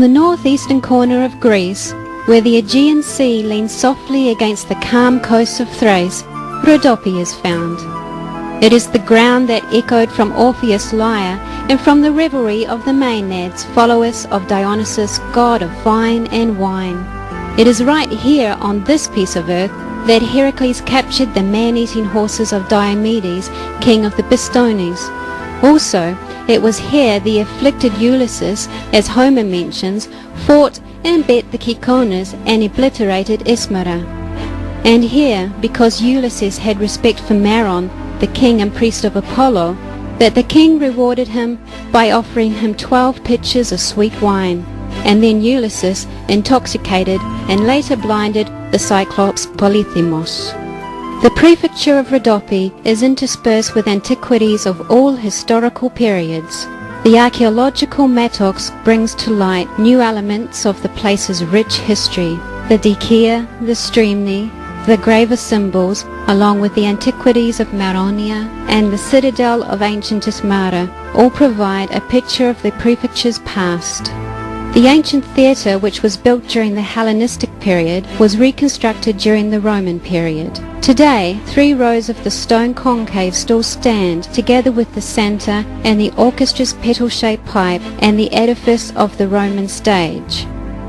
On the northeastern corner of Greece, where the Aegean Sea leans softly against the calm coasts of Thrace, Rhodope is found. It is the ground that echoed from Orpheus' lyre and from the revelry of the Maenads, followers of Dionysus, god of vine and wine. It is right here on this piece of earth that Heracles captured the man-eating horses of Diomedes, king of the Bistones. Also, it was here the afflicted Ulysses, as Homer mentions, fought and beat the Ciconas and obliterated Ismara. And here, because Ulysses had respect for Maron, the king and priest of Apollo, that the king rewarded him by offering him 12 pitchers of sweet wine. And then Ulysses, intoxicated and later blinded the Cyclops Polyphemus. The Prefecture of Rodopi is interspersed with antiquities of all historical periods. The archaeological mattox brings to light new elements of the place's rich history. The Dikia, the Strymni, the graver symbols, along with the antiquities of Maronia and the citadel of ancient Ismara, all provide a picture of the prefecture's past. The ancient theatre, which was built during the Hellenistic period, was reconstructed during the Roman period. Today, 3 rows of the stone concave still stand, together with the centre and the orchestra's petal-shaped pipe and the edifice of the Roman stage.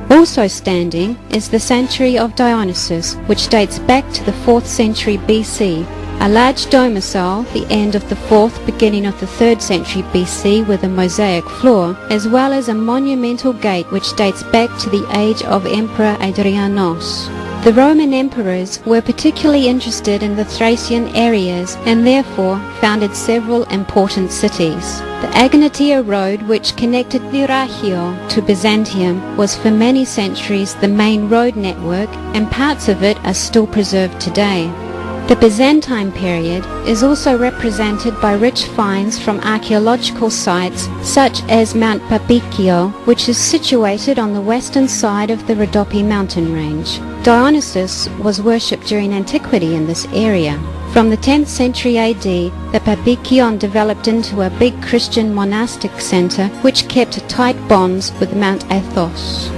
Also standing is the sanctuary of Dionysus, which dates back to the 4th century BC, a large domicile, the end of the 4th, beginning of the 3rd century BC with a mosaic floor, as well as a monumental gate which dates back to the age of Emperor Adrianos. The Roman emperors were particularly interested in the Thracian areas and therefore founded several important cities. The Agnatia road, which connected Dyrrhachio to Byzantium, was for many centuries the main road network, and parts of it are still preserved today. The Byzantine period is also represented by rich finds from archaeological sites such as Mount Papingio, which is situated on the western side of the Rhodope mountain range. Dionysus was worshipped during antiquity in this area. From the 10th century AD, the Papingio developed into a big Christian monastic centre which kept tight bonds with Mount Athos.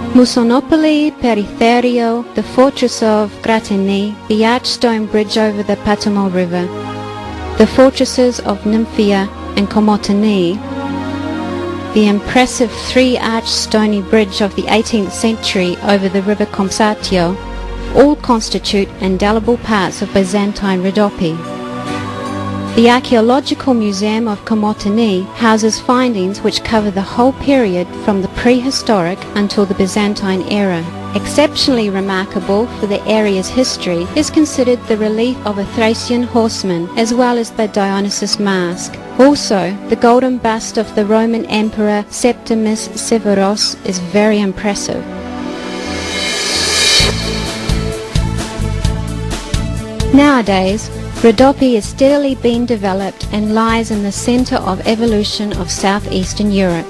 Musonopoli, Peripherio, the fortress of Gratini, the arched stone bridge over the Patamo River, the fortresses of Nymphia and Komotini, the impressive 3-arched stony bridge of the 18th century over the river Komsatio, all constitute indelible parts of Byzantine Rhodope. The Archaeological Museum of Komotini houses findings which cover the whole period from the prehistoric until the Byzantine era. Exceptionally remarkable for the area's history is considered the relief of a Thracian horseman as well as the Dionysus mask. Also, the golden bust of the Roman Emperor Septimus Severus is very impressive. Nowadays, Rhodope is steadily being developed and lies in the centre of evolution of southeastern Europe.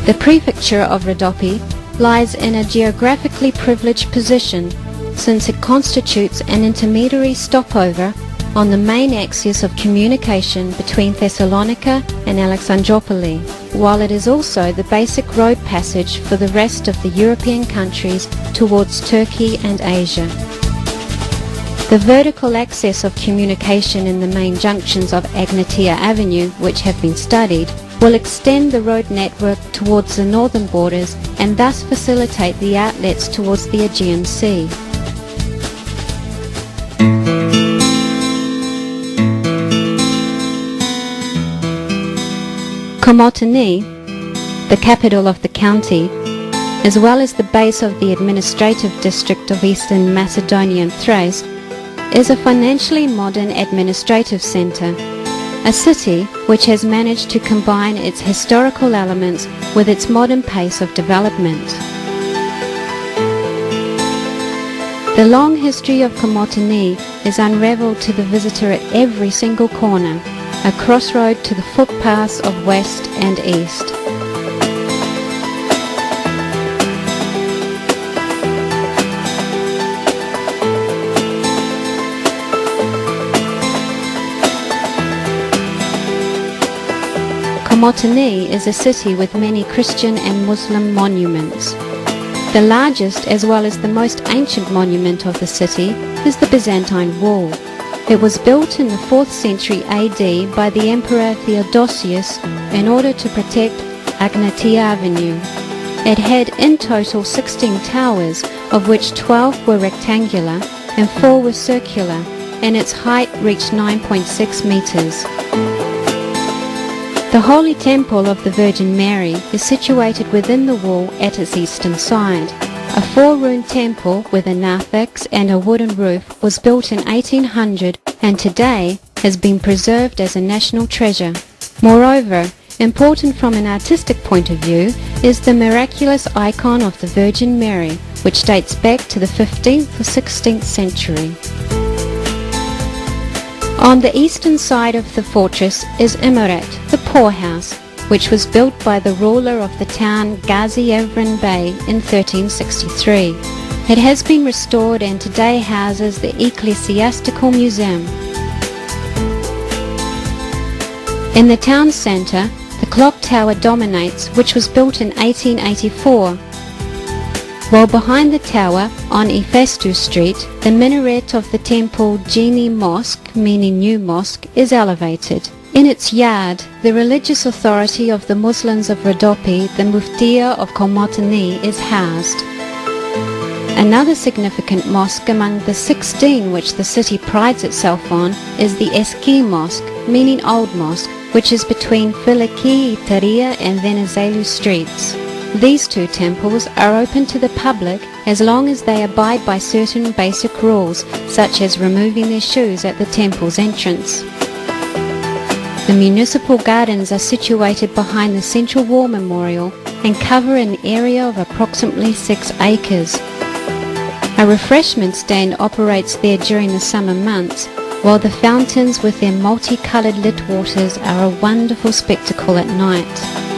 The Prefecture of Rodopi lies in a geographically privileged position since it constitutes an intermediary stopover on the main axis of communication between Thessalonica and Alexandroupoli, while it is also the basic road passage for the rest of the European countries towards Turkey and Asia. The vertical axis of communication in the main junctions of Agnatia Avenue, which have been studied, will extend the road network towards the northern borders and thus facilitate the outlets towards the Aegean Sea. Komotini, the capital of the county, as well as the base of the administrative district of East Macedonia and Thrace, is a financially modern administrative centre, a city which has managed to combine its historical elements with its modern pace of development. The long history of Komotini is unravelled to the visitor at every single corner, a crossroad to the footpaths of west and east. Komotini is a city with many Christian and Muslim monuments. The largest as well as the most ancient monument of the city is the Byzantine Wall. It was built in the 4th century AD by the Emperor Theodosius in order to protect Agnatia Avenue. It had in total 16 towers, of which 12 were rectangular and 4 were circular, and its height reached 9.6 meters. The Holy Temple of the Virgin Mary is situated within the wall at its eastern side. A 4-room temple with a narthex and a wooden roof was built in 1800 and today has been preserved as a national treasure. Moreover, important from an artistic point of view is the miraculous icon of the Virgin Mary, which dates back to the 15th or 16th century. On the eastern side of the fortress is Imaret, the poorhouse, which was built by the ruler of the town Gazi Evren Bey in 1363. It has been restored and today houses the Ecclesiastical Museum. In the town centre, the clock tower dominates, which was built in 1884. While behind the tower, on Efestu Street, the minaret of the temple Geni Mosque, meaning New Mosque, is elevated. In its yard, the religious authority of the Muslims of Rhodope, the Muftiya of Komotini, is housed. Another significant mosque among the 16 which the city prides itself on is the Eski Mosque, meaning Old Mosque, which is between Filiki, Itaria and Venizelos streets. These two temples are open to the public as long as they abide by certain basic rules, such as removing their shoes at the temple's entrance. The municipal gardens are situated behind the central war memorial and cover an area of approximately 6 acres. A refreshment stand operates there during the summer months, while the fountains with their multicoloured lit waters are a wonderful spectacle at night.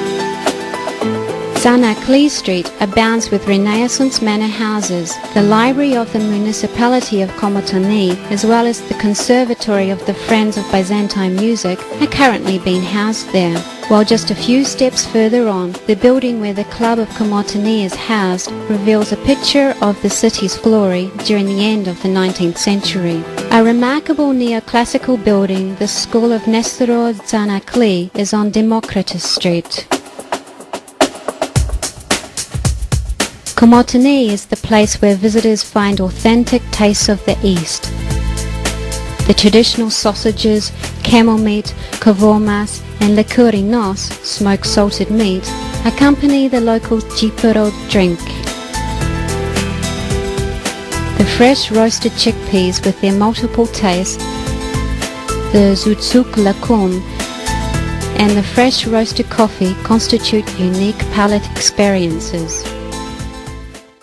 Xanthi Street abounds with Renaissance manor houses. The library of the municipality of Komotini, as well as the conservatory of the Friends of Byzantine Music, are currently being housed there. While just a few steps further on, the building where the Club of Komotini is housed reveals a picture of the city's glory during the end of the 19th century. A remarkable neoclassical building, the School of Nestor Xanthi, is on Democritus Street. Komotini is the place where visitors find authentic tastes of the East. The traditional sausages, camel meat, kavormas and likurinos, smoked salted meat, accompany the local chipero drink. The fresh roasted chickpeas with their multiple tastes, the zutsuk lakum, and the fresh roasted coffee constitute unique palate experiences.